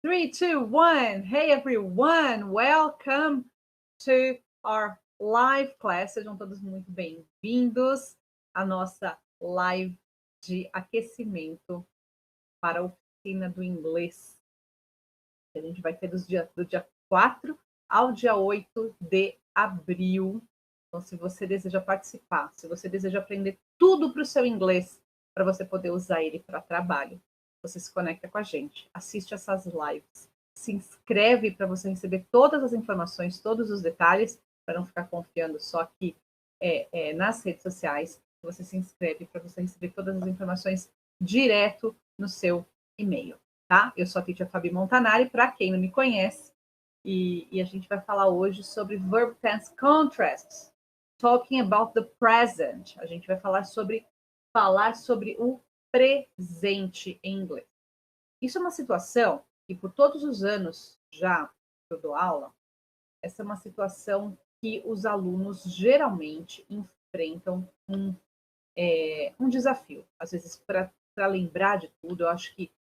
3, 2, 1. Hey everyone, welcome to our live class. Sejam todos muito bem-vindos à nossa live de aquecimento para a oficina do inglês. A gente vai ter do dia 4 ao dia 8 de abril. Então, se você deseja participar, se você deseja aprender tudo para o seu inglês, para você poder usar ele para trabalho, você se conecta com a gente, assiste essas lives, se inscreve para você receber todas as informações, todos os detalhes, para não ficar confiando só aqui nas redes sociais. Você se inscreve para você receber todas as informações direto no seu e-mail, tá? Eu sou a Teacher Fabi Montanari, para quem não me conhece, e a gente vai falar hoje sobre Verb Tense Contrasts, talking about the present. A gente vai falar sobre o presente em inglês. Isso é uma situação que, por todos os anos já que eu dou aula, essa é uma situação que os alunos geralmente enfrentam um desafio. Às vezes, para lembrar de tudo, eu acho que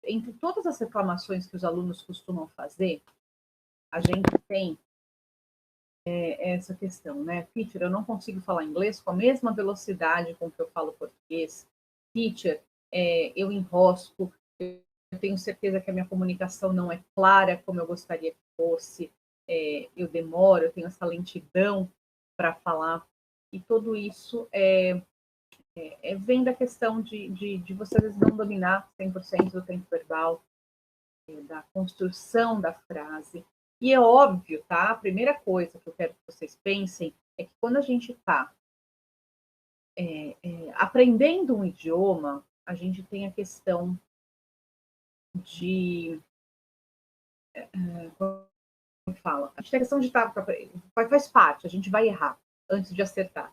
entre todas as reclamações que os alunos costumam fazer, a gente tem essa questão, né? Teacher, eu não consigo falar inglês com a mesma velocidade com que eu falo português. Teacher, eu enrosco, eu tenho certeza que a minha comunicação não é clara como eu gostaria que fosse, eu demoro, eu tenho essa lentidão para falar, e tudo isso vem da questão de você às vezes não dominar 100% do tempo verbal, da construção da frase. E é óbvio, tá? A primeira coisa que eu quero que vocês pensem é que quando a gente está aprendendo um idioma, a gente tem a questão de... como fala? A gente tem a questão de estar... faz parte, a gente vai errar antes de acertar.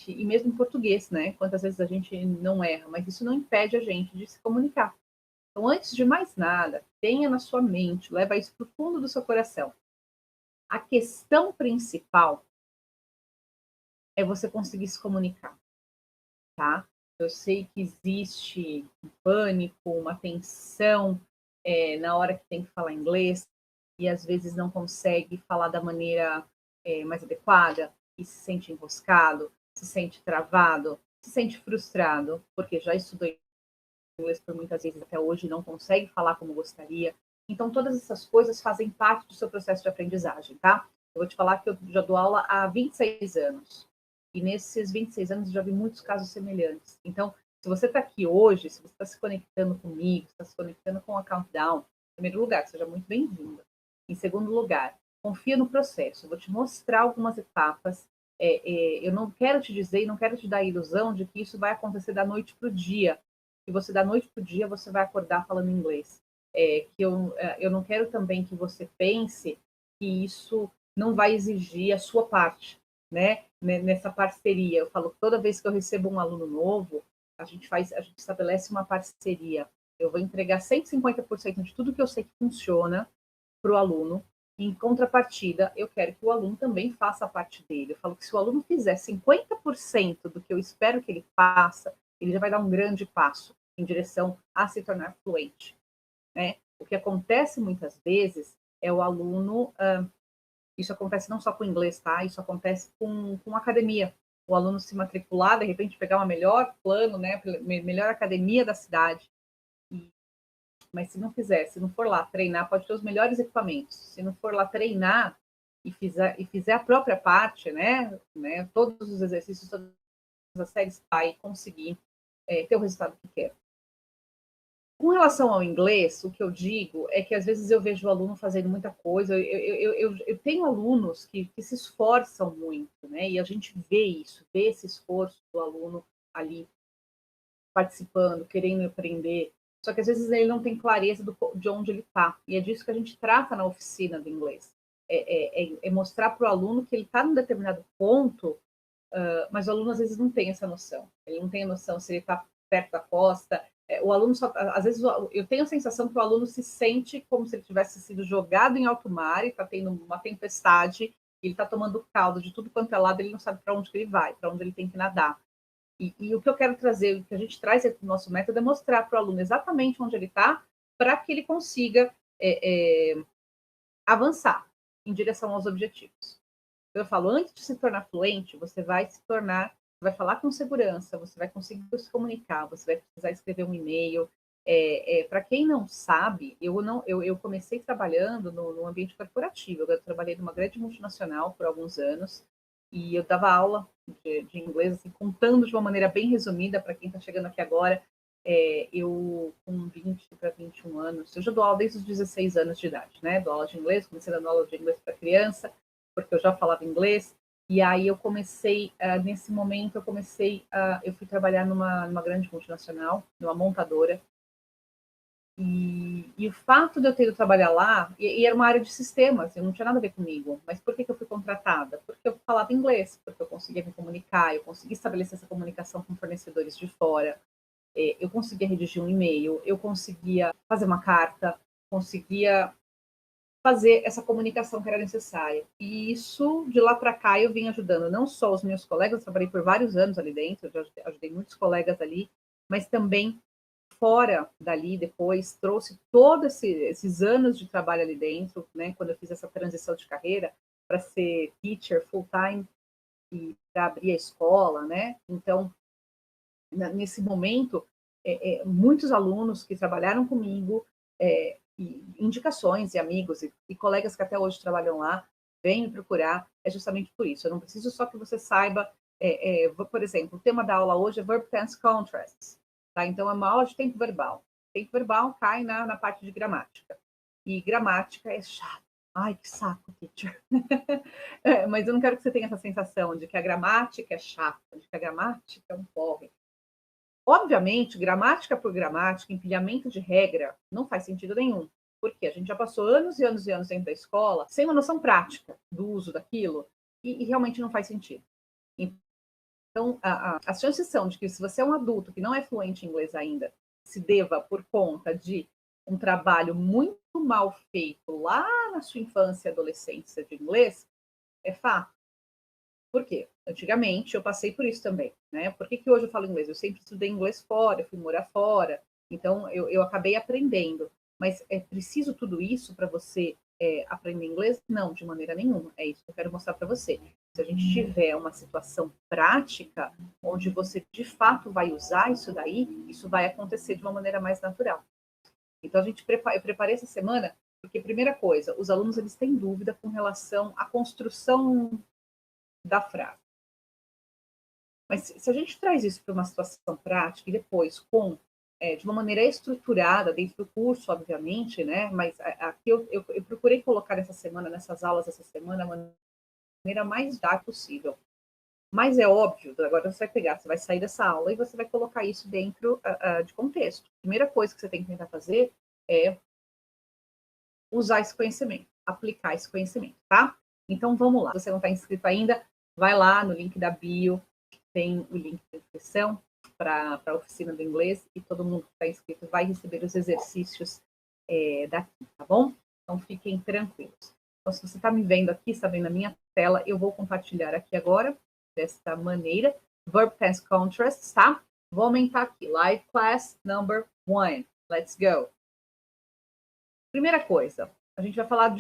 E mesmo em português, né? Quantas vezes a gente não erra, mas isso não impede a gente de se comunicar. Então, antes de mais nada, tenha na sua mente, leva isso para o fundo do seu coração. A questão principal é você conseguir se comunicar, tá? Eu sei que existe um pânico, uma tensão na hora que tem que falar inglês e às vezes não consegue falar da maneira mais adequada e se sente enroscado, se sente travado, se sente frustrado, porque já estudou inglês por muitas vezes até hoje não consegue falar como gostaria. Então, todas essas coisas fazem parte do seu processo de aprendizagem, tá? Eu vou te falar que eu já dou aula há 26 anos. E nesses 26 anos eu já vi muitos casos semelhantes. Então, se você está aqui hoje, se você está se conectando comigo, está se conectando com a Countdown, em primeiro lugar, seja muito bem-vinda. Em segundo lugar, confia no processo. Eu vou te mostrar algumas etapas. Eu não quero te dizer e não quero te dar a ilusão de que isso vai acontecer da noite para o dia. Que você, da noite para o dia, você vai acordar falando inglês. Eu não quero também que você pense que isso não vai exigir a sua parte, né? Nessa parceria. Eu falo que toda vez que eu recebo um aluno novo, a gente estabelece uma parceria. Eu vou entregar 150% de tudo que eu sei que funciona para o aluno. E, em contrapartida, eu quero que o aluno também faça a parte dele. Eu falo que se o aluno fizer 50% do que eu espero que ele faça, ele já vai dar um grande passo em direção a se tornar fluente, né? O que acontece muitas vezes é o aluno... isso acontece não só com o inglês, tá? Isso acontece com academia. O aluno se matricular, de repente pegar uma melhor plano, né? Melhor academia da cidade. Mas se não fizer, se não for lá treinar, pode ter os melhores equipamentos. Se não for lá treinar e fizer a própria parte, né? Todos os exercícios, todas as séries, vai conseguir ter o resultado que quer. Com relação ao inglês, o que eu digo é que às vezes eu vejo o aluno fazendo muita coisa. Eu tenho alunos que se esforçam muito, né? E a gente vê esse esforço do aluno ali participando, querendo aprender. Só que às vezes ele não tem clareza de onde ele está. E é disso que a gente trata na oficina do inglês. É mostrar para o aluno que ele está num determinado ponto, mas o aluno às vezes não tem essa noção. Ele não tem a noção se ele está perto da costa. O aluno às vezes eu tenho a sensação que o aluno se sente como se ele tivesse sido jogado em alto mar e está tendo uma tempestade, ele está tomando caldo de tudo quanto é lado, ele não sabe para onde que ele vai, para onde ele tem que nadar. E o que eu quero trazer, o que a gente traz aqui no nosso método é mostrar para o aluno exatamente onde ele está, para que ele consiga avançar em direção aos objetivos. Eu falo, antes de se tornar fluente, você vai falar com segurança, você vai conseguir se comunicar, você vai precisar escrever um e-mail. Para quem não sabe, eu comecei trabalhando no ambiente corporativo. Eu trabalhei numa grande multinacional por alguns anos e eu dava aula de inglês, assim, contando de uma maneira bem resumida para quem está chegando aqui agora. Eu, com 20 para 21 anos, eu já dou aula desde os 16 anos de idade, né? Dou aula de inglês, comecei dando aula de inglês para criança, porque eu já falava inglês. E aí eu comecei, nesse momento, eu fui trabalhar numa grande multinacional, numa montadora. E o fato de eu ter ido trabalhar lá, e era uma área de sistemas, não tinha nada a ver comigo, mas por que eu fui contratada? Porque eu falava inglês, porque eu conseguia me comunicar, eu conseguia estabelecer essa comunicação com fornecedores de fora, eu conseguia redigir um e-mail, eu conseguia fazer uma carta, conseguia fazer essa comunicação que era necessária. E isso, de lá para cá, eu vim ajudando não só os meus colegas, eu trabalhei por vários anos ali dentro, eu ajudei muitos colegas ali, mas também fora dali, depois, trouxe todos esses anos de trabalho ali dentro, né, quando eu fiz essa transição de carreira para ser teacher full-time e para abrir a escola, né? Então, nesse momento, muitos alunos que trabalharam comigo, e indicações e amigos e colegas que até hoje trabalham lá, vêm me procurar, é justamente por isso. Eu não preciso só que você saiba, por exemplo, o tema da aula hoje é Verb Tense Contrasts, tá? Então, é uma aula de tempo verbal. Tempo verbal cai na parte de gramática. E gramática é chato. Ai, que saco, teacher. Mas eu não quero que você tenha essa sensação de que a gramática é chata, de que a gramática é um porre. Obviamente, gramática por gramática, empilhamento de regra, não faz sentido nenhum. Porque a gente já passou anos e anos e anos dentro da escola sem uma noção prática do uso daquilo e realmente não faz sentido. Então, as chances são de que se você é um adulto que não é fluente em inglês ainda, se deva por conta de um trabalho muito mal feito lá na sua infância e adolescência de inglês, é fato. Por quê? Antigamente eu passei por isso também, né? Por que hoje eu falo inglês? Eu sempre estudei inglês fora, eu fui morar fora, então eu acabei aprendendo. Mas é preciso tudo isso para você aprender inglês? Não, de maneira nenhuma. É isso que eu quero mostrar para você. Se a gente tiver uma situação prática, onde você de fato vai usar isso daí, isso vai acontecer de uma maneira mais natural. Então eu preparei essa semana, porque primeira coisa, os alunos eles têm dúvida com relação à construção da frase. Mas se a gente traz isso para uma situação prática e depois de uma maneira estruturada, dentro do curso, obviamente, né? Mas aqui eu procurei colocar nessas aulas essa semana, a maneira mais didática possível. Mas é óbvio, agora você vai sair dessa aula e você vai colocar isso dentro de contexto. A primeira coisa que você tem que tentar fazer é usar esse conhecimento, aplicar esse conhecimento, tá? Então vamos lá. Se você não está inscrito ainda, vai lá no link da bio, tem o link da inscrição para a oficina do inglês e todo mundo que está inscrito vai receber os exercícios daqui, tá bom? Então fiquem tranquilos. Então, se você está me vendo aqui, está vendo a minha tela, eu vou compartilhar aqui agora, desta maneira, Verb Tense Contrasts, tá? Vou aumentar aqui, Live Class Number 1. Let's go! Primeira coisa, a gente vai falar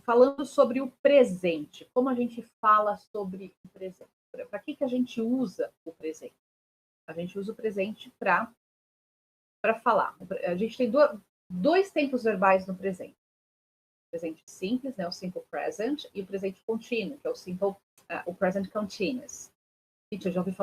falando sobre o presente. Como a gente fala sobre o presente? Para que a gente usa o presente? A gente usa o presente para falar. A gente tem dois tempos verbais no presente. O presente simples, né, o simple present, e o presente contínuo, que é o present continuous. Gente, eu já ouvi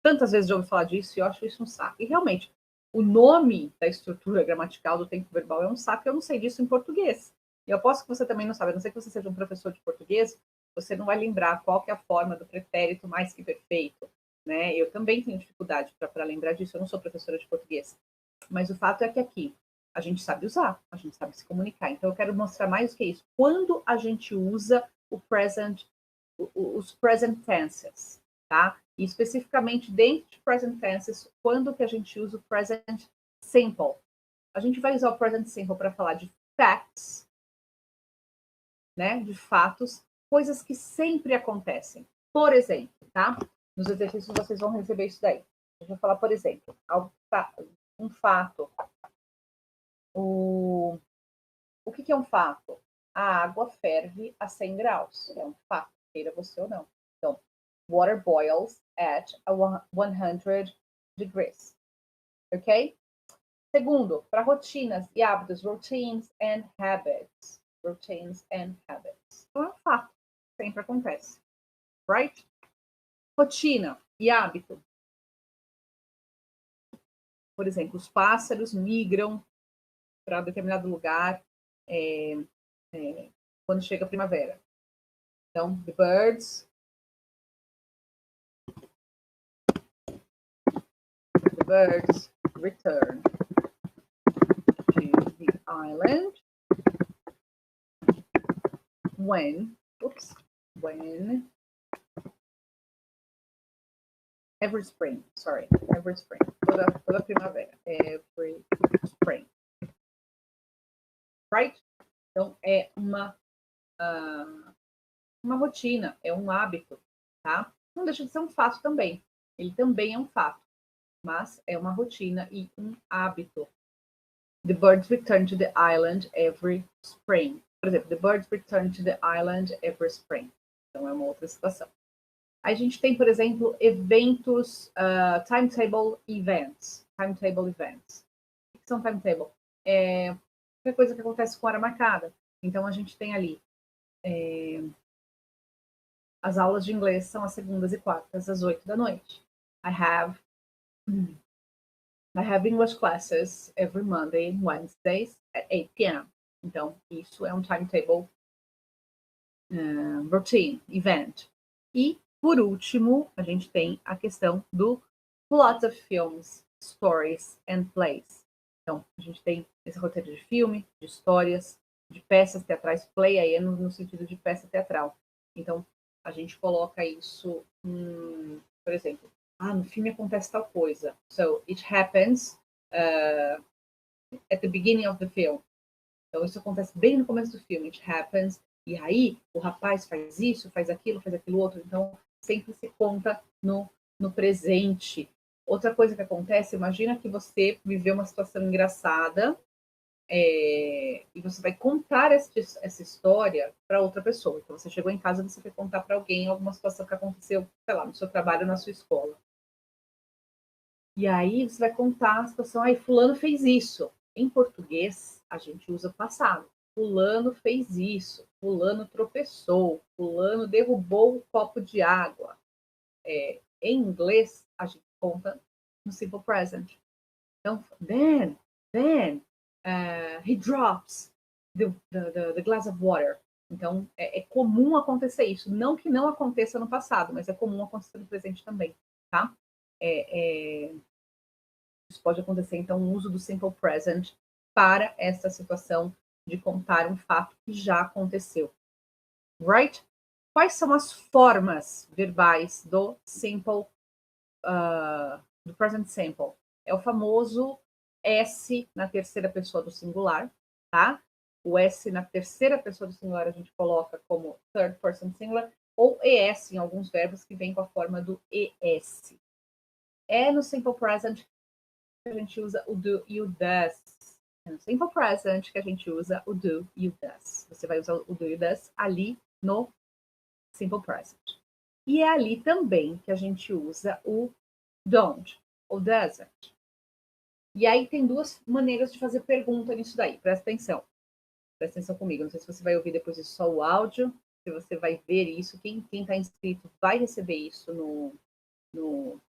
tantas vezes já ouvi falar disso e eu acho isso um saco. E realmente, o nome da estrutura gramatical do tempo verbal é um saco, eu não sei disso em português. E eu aposto que você também não sabe, a não ser que você seja um professor de português, você não vai lembrar qual que é a forma do pretérito mais que perfeito, né? Eu também tenho dificuldade para lembrar disso, eu não sou professora de português. Mas o fato é que aqui a gente sabe usar, a gente sabe se comunicar. Então eu quero mostrar mais do que isso. Quando a gente usa os present tenses, tá? E especificamente dentro de present tenses, quando que a gente usa o present simple? A gente vai usar o present simple para falar de facts, né? De fatos, coisas que sempre acontecem. Por exemplo, tá? Nos exercícios vocês vão receber isso daí. A gente vai falar, por exemplo, um fato que é um fato? A água ferve a 100 graus. É um fato, queira você ou não. Então, water boils at 100 degrees. Ok? Segundo, para rotinas e hábitos, routines and habits. Routines and habits. Então, é um fato. Sempre acontece. Right? Rotina e hábito. Por exemplo, os pássaros migram para determinado lugar quando chega a primavera. Então, the birds return to the island when every spring, toda primavera, every spring, right? Então, é uma rotina, é um hábito, tá? Não deixa de ser um fato também. Ele também é um fato, mas é uma rotina e um hábito. The birds return to the island every spring. Por exemplo, the birds return to the island every spring. Então, é uma outra situação. A gente tem, por exemplo, eventos, timetable events. Timetable events. O que são timetable? Qualquer coisa que acontece com hora marcada. Então, a gente tem ali as aulas de inglês são às segundas e quartas, às 8 da noite. I have English classes every Monday and Wednesdays at 8 p.m. Então, isso é um timetable routine, event. E, por último, a gente tem a questão do plot of films, stories and plays. Então, a gente tem esse roteiro de filme, de histórias, de peças teatrais. Play aí é no sentido de peça teatral. Então, a gente coloca isso, por exemplo, no filme acontece tal coisa. So, it happens at the beginning of the film. Então, isso acontece bem no começo do filme. It happens. E aí, o rapaz faz isso, faz aquilo outro. Então, sempre se conta no presente. Outra coisa que acontece, imagina que você viveu uma situação engraçada e você vai contar essa história para outra pessoa. Então, você chegou em casa e você vai contar para alguém alguma situação que aconteceu, sei lá, no seu trabalho, na sua escola. E aí, você vai contar a situação, fulano fez isso. Em português, a gente usa o passado. Fulano fez isso, fulano tropeçou, fulano derrubou o copo de água. Em inglês, a gente conta no simple present. Então, then he drops the glass of water. Então, é comum acontecer isso. Não que não aconteça no passado, mas é comum acontecer no presente também, tá? Isso pode acontecer, então, o uso do simple present para essa situação de contar um fato que já aconteceu. Right? Quais são as formas verbais do simple, do present simple? É o famoso S na terceira pessoa do singular, tá? O S na terceira pessoa do singular a gente coloca como third person singular, ou ES em alguns verbos que vem com a forma do ES. É no simple present que a gente usa o do e o does. É no simple present que a gente usa o do e o does. Você vai usar o do e o does ali no simple present. E é ali também que a gente usa o don't, ou doesn't. E aí tem duas maneiras de fazer pergunta nisso daí. Presta atenção comigo. Não sei se você vai ouvir depois só o áudio, se você vai ver isso. Quem está inscrito vai receber isso no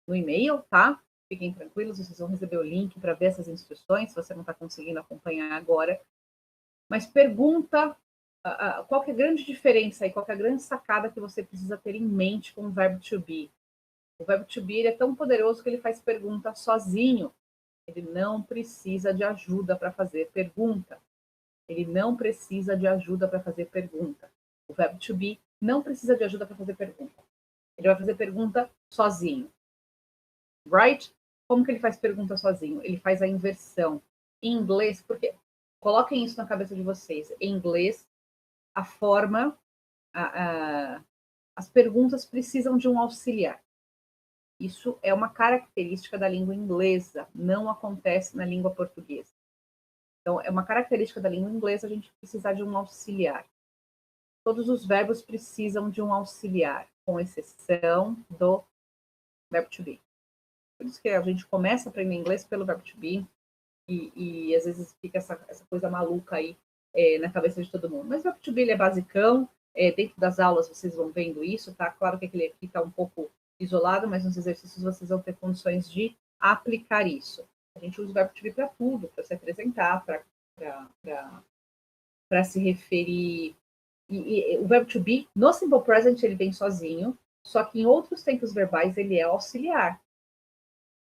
e-mail, tá? Fiquem tranquilos, vocês vão receber o link para ver essas instruções, se você não está conseguindo acompanhar agora. Mas pergunta, qual que é a grande diferença e qual que é a grande sacada que você precisa ter em mente com o verbo to be? O verbo to be ele é tão poderoso que ele faz pergunta sozinho. Ele não precisa de ajuda para fazer pergunta. Ele não precisa de ajuda para fazer pergunta. O verbo to be não precisa de ajuda para fazer pergunta. Ele vai fazer pergunta sozinho. Right? Como que ele faz pergunta sozinho? Ele faz a inversão. Em inglês, porque coloquem isso na cabeça de vocês. Em inglês, a forma, as perguntas precisam de um auxiliar. Isso é uma característica da língua inglesa, não acontece na língua portuguesa. Então, é uma característica da língua inglesa a gente precisar de um auxiliar. Todos os verbos precisam de um auxiliar, com exceção do verbo to be. Por isso que a gente começa a aprender inglês pelo verbo to be, e às vezes fica essa coisa maluca aí na cabeça de todo mundo. Mas o verbo to be ele é basicão, dentro das aulas vocês vão vendo isso, tá? Claro que aquele aqui está um pouco isolado, mas nos exercícios vocês vão ter condições de aplicar isso. A gente usa o verbo to be para tudo, para se apresentar, para se referir. E o verbo to be, no simple present, ele vem sozinho, só que em outros tempos verbais ele é auxiliar,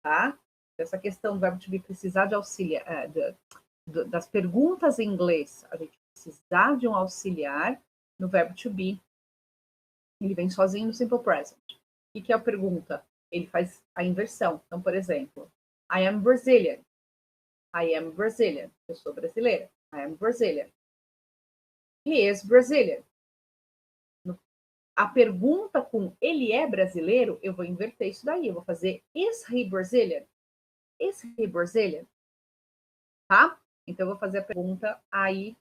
tá? Essa questão do verbo to be precisar de auxiliar, das perguntas em inglês, a gente precisar de um auxiliar no verbo to be, ele vem sozinho no simple present. O que é a pergunta? Ele faz a inversão. Então, por exemplo, I am Brazilian. I am Brazilian. Eu sou brasileira. I am Brazilian. He is Brazilian. A pergunta com ele é brasileiro, eu vou inverter isso daí. Eu vou fazer is he Brazilian? Is he Brazilian? Tá? Então, eu vou fazer a pergunta aí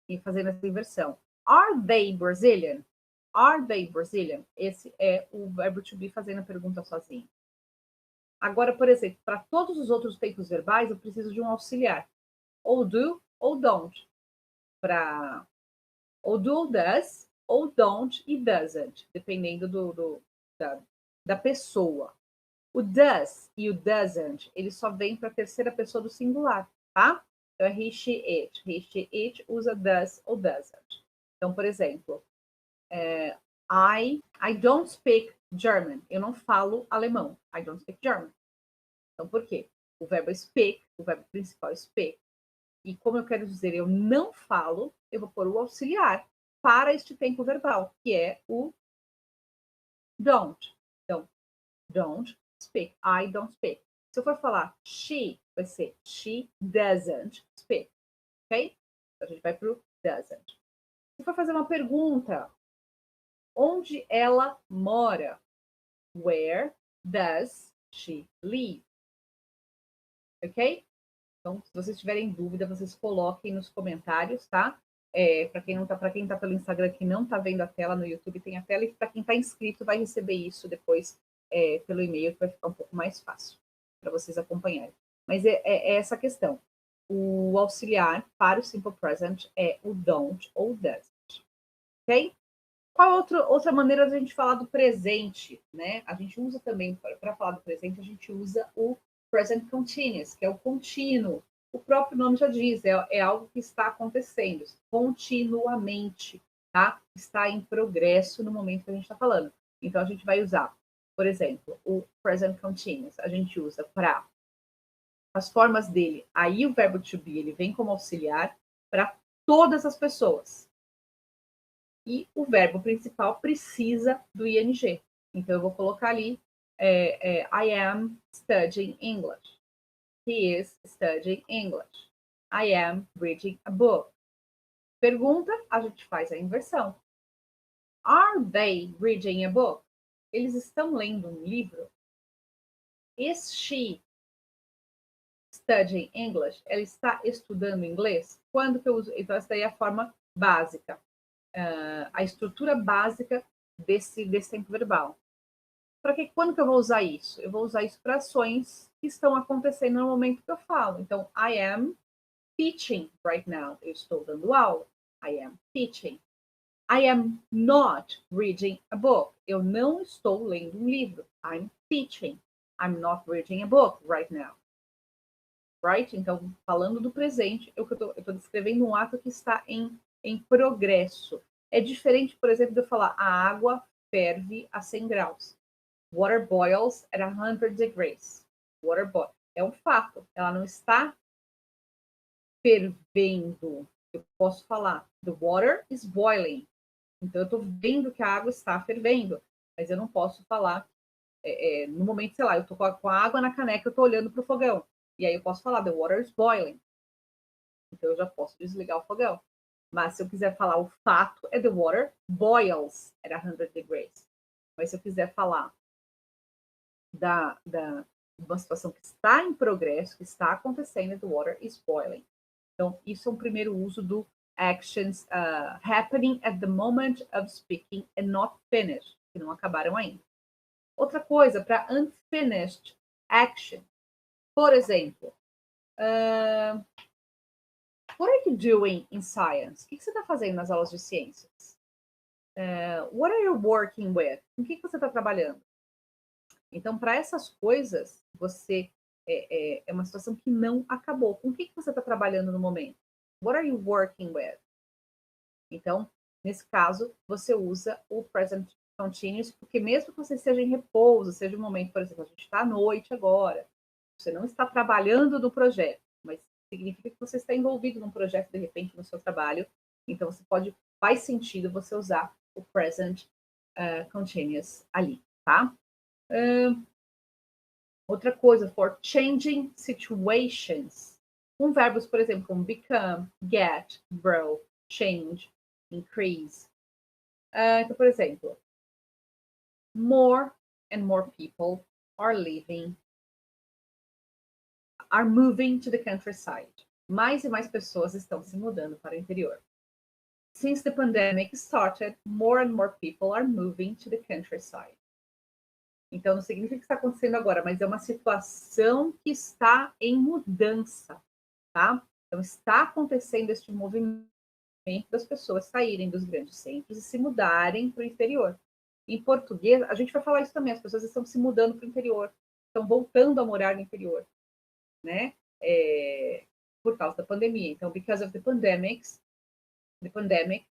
e fazendo essa inversão. Are they Brazilian? Are they Brazilian? Esse é o verbo to be fazendo a pergunta sozinho. Agora, por exemplo, para todos os outros tempos verbais, eu preciso de um auxiliar. Ou do ou don't. Ou do ou does, ou don't e doesn't, dependendo da pessoa. O does e o doesn't, ele só vem para a terceira pessoa do singular, tá? Então é he, she, it. He, she, it usa does ou doesn't. Então, por exemplo, I don't speak German. Eu não falo alemão. I don't speak German. Então, por quê? O verbo speak, o verbo principal é speak. E como eu quero dizer eu não falo, eu vou pôr o auxiliar para este tempo verbal, que é o don't. Então, don't speak. I don't speak. Se eu for falar she, vai ser she doesn't speak. Ok? Então, a gente vai para o doesn't. Se for fazer uma pergunta, onde ela mora? Where does she live? Ok? Então, se vocês tiverem dúvida, vocês coloquem nos comentários, tá? Para quem tá pelo Instagram que não tá vendo a tela no YouTube, tem a tela, e para quem tá inscrito vai receber isso depois pelo e-mail, que vai ficar um pouco mais fácil para vocês acompanharem. Mas é essa questão. O auxiliar para o simple present é o don't ou doesn't. Ok? Qual outra maneira de a gente falar do presente, né? A gente usa também, para falar do presente, a gente usa o present continuous, que é o contínuo. O próprio nome já diz, é algo que está acontecendo continuamente, tá? Está em progresso no momento que a gente está falando. Então, a gente vai usar, por exemplo, o present continuous. A gente usa para as formas dele. Aí o verbo to be, ele vem como auxiliar para todas as pessoas. E o verbo principal precisa do ing. Então, eu vou colocar ali, I am studying English. He is studying English. I am reading a book. Pergunta, a gente faz a inversão. Are they reading a book? Eles estão lendo um livro? Is she studying English? Ela está estudando inglês? Quando que eu uso? Então, essa daí é a forma básica. A estrutura básica desse tempo verbal. Quando que eu vou usar isso? Eu vou usar isso para ações que estão acontecendo no momento que eu falo. Então, I am teaching right now. Eu estou dando aula. I am teaching. I am not reading a book. Eu não estou lendo um livro. I'm teaching. I'm not reading a book right now. Right? Então, falando do presente, eu estou descrevendo um ato que está em progresso. É diferente, por exemplo, de eu falar a água ferve a 100 graus. Water boils at 100 degrees. Water boils. É um fato. Ela não está fervendo. Eu posso falar, the water is boiling. Então, eu estou vendo que a água está fervendo. Mas eu não posso falar, no momento, sei lá, eu estou com a água na caneca, eu estou olhando para o fogão. E aí eu posso falar, the water is boiling. Então, eu já posso desligar o fogão. Mas se eu quiser falar o fato, é the water boils at 100 degrees. Mas se eu quiser falar uma situação que está em progresso, que está acontecendo, the water is boiling. Então, isso é um primeiro uso do actions happening at the moment of speaking and not finished, que não acabaram ainda. Outra coisa, para unfinished action. Por exemplo, what are you doing in science? O que você está fazendo nas aulas de ciências? What are you working with? Com o que você está trabalhando? Então, para essas coisas, você é uma situação que não acabou. Com o que você está trabalhando no momento? What are you working with? Então, nesse caso, você usa o present continuous, porque mesmo que você esteja em repouso, seja um momento, por exemplo, a gente está à noite agora, você não está trabalhando no projeto, mas significa que você está envolvido num projeto, de repente, no seu trabalho, então faz sentido você usar o present continuous ali, tá? Outra coisa, for changing situations, com verbos, por exemplo, como become, get, grow, change, increase. Então, por exemplo, more and more people are moving to the countryside. Mais e mais pessoas estão se mudando para o interior. Since the pandemic started, more and more people are moving to the countryside. Então, não significa que está acontecendo agora, mas é uma situação que está em mudança, tá? Então, está acontecendo este movimento das pessoas saírem dos grandes centros e se mudarem para o interior. Em português, a gente vai falar isso também, as pessoas estão se mudando para o interior, estão voltando a morar no interior, né? Por causa da pandemia. Então, because of the pandemic,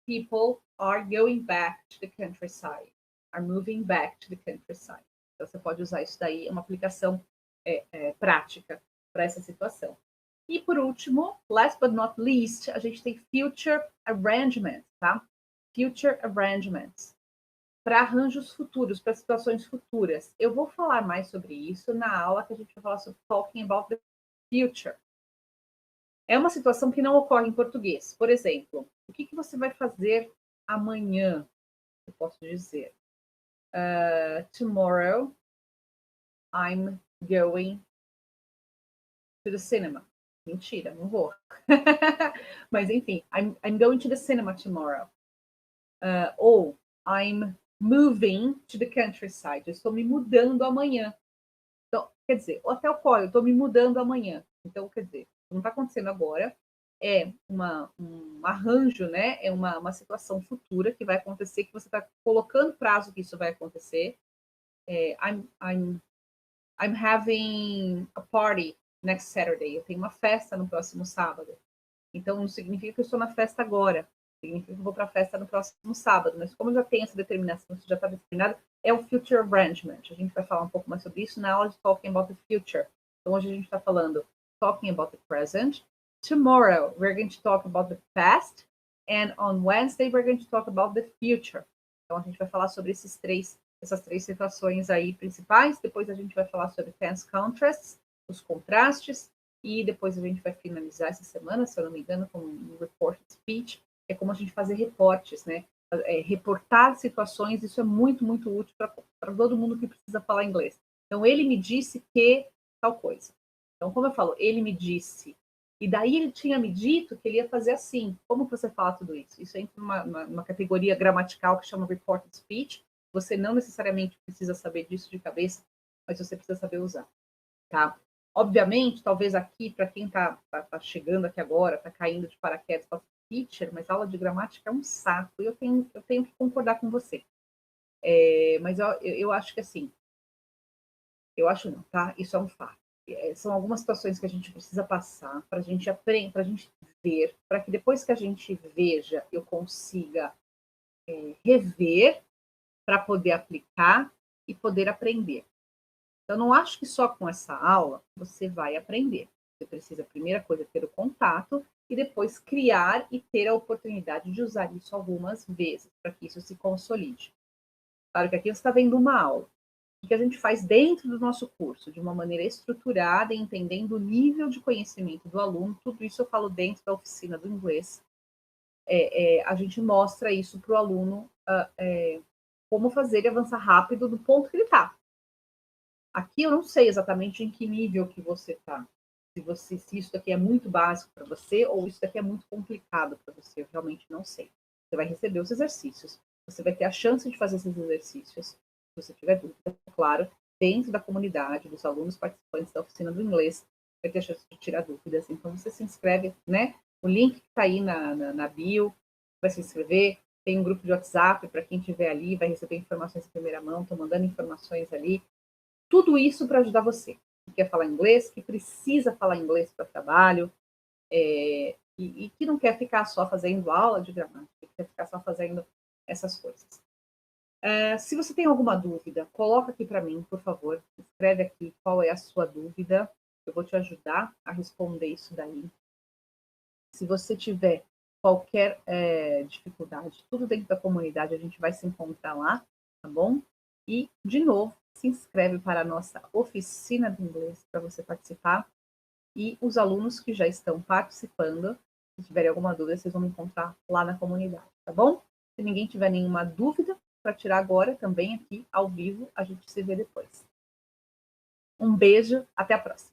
people are going back to the countryside, are moving back to the countryside. Então, você pode usar isso daí, é uma aplicação prática para essa situação. E, por último, last but not least, a gente tem future arrangements, tá? Future arrangements. Para arranjos futuros, para situações futuras. Eu vou falar mais sobre isso na aula que a gente vai falar sobre talking about the future. É uma situação que não ocorre em português. Por exemplo, o que você vai fazer amanhã? Eu posso dizer. Tomorrow, I'm going to the cinema. Mentira, não vou. Mas, enfim, I'm going to the cinema tomorrow. Ou I'm moving to the countryside. Eu estou me mudando amanhã. Então, quer dizer, até o qual eu estou me mudando amanhã. Então, quer dizer, não está acontecendo agora. É um arranjo, né? É uma situação futura que vai acontecer, que você está colocando prazo que isso vai acontecer. I'm having a party next Saturday. Eu tenho uma festa no próximo sábado. Então, não significa que eu estou na festa agora. Significa que eu vou para a festa no próximo sábado. Mas como já tem essa determinação, isso já está determinado, é o future arrangement. A gente vai falar um pouco mais sobre isso na aula de Talking About the Future. Então, hoje a gente está falando Talking About the Present. Tomorrow, we're going to talk about the past. And on Wednesday, we're going to talk about the future. Então, a gente vai falar sobre essas três situações aí principais. Depois a gente vai falar sobre tense contrasts, os contrastes. E depois a gente vai finalizar essa semana, se eu não me engano, com um report speech, que é como a gente fazer reportes, né? Reportar situações, isso é muito, muito útil para todo mundo que precisa falar inglês. Então, ele me disse que tal coisa. Então, como eu falo, ele me disse. E daí ele tinha me dito que ele ia fazer assim. Como você fala tudo isso? Isso entra numa categoria gramatical que chama report speech. Você não necessariamente precisa saber disso de cabeça, mas você precisa saber usar, tá? Obviamente, talvez aqui, para quem está chegando aqui agora, está caindo de paraquedas para teacher, mas aula de gramática é um saco, e eu tenho que concordar com você. Mas eu acho que assim, eu acho não, tá? Isso é um fato. São algumas situações que a gente precisa passar para a gente aprender, para a gente ver, para que depois que a gente veja, eu consiga rever para poder aplicar e poder aprender. Então, não acho que só com essa aula você vai aprender. Você precisa, primeira coisa, ter o contato e depois criar e ter a oportunidade de usar isso algumas vezes, para que isso se consolide. Claro que aqui você está vendo uma aula. O que a gente faz dentro do nosso curso, de uma maneira estruturada, entendendo o nível de conhecimento do aluno, tudo isso eu falo dentro da oficina do inglês. A gente mostra isso para o aluno, como fazer ele avançar rápido do ponto que ele está. Aqui eu não sei exatamente em que nível que você está. Se isso daqui é muito básico para você ou isso daqui é muito complicado para você, eu realmente não sei. Você vai receber os exercícios, você vai ter a chance de fazer esses exercícios, se você tiver dúvida, claro, dentro da comunidade, dos alunos participantes da oficina do inglês, vai ter a chance de tirar dúvidas. Então você se inscreve, né? O link que está aí na bio, vai se inscrever. Tem um grupo de WhatsApp para quem estiver ali, vai receber informações em primeira mão, estou mandando informações ali. Tudo isso para ajudar você que quer falar inglês, que precisa falar inglês para trabalho, e que não quer ficar só fazendo aula de gramática, que quer ficar só fazendo essas coisas. Se você tem alguma dúvida, coloca aqui para mim, por favor. Escreve aqui qual é a sua dúvida. Eu vou te ajudar a responder isso daí. Se você tiver qualquer dificuldade, tudo dentro da comunidade, a gente vai se encontrar lá, tá bom? E, de novo, se inscreve para a nossa oficina de inglês para você participar. E os alunos que já estão participando, se tiverem alguma dúvida, vocês vão me encontrar lá na comunidade, tá bom? Se ninguém tiver nenhuma dúvida para tirar agora, também aqui ao vivo, a gente se vê depois. Um beijo, até a próxima.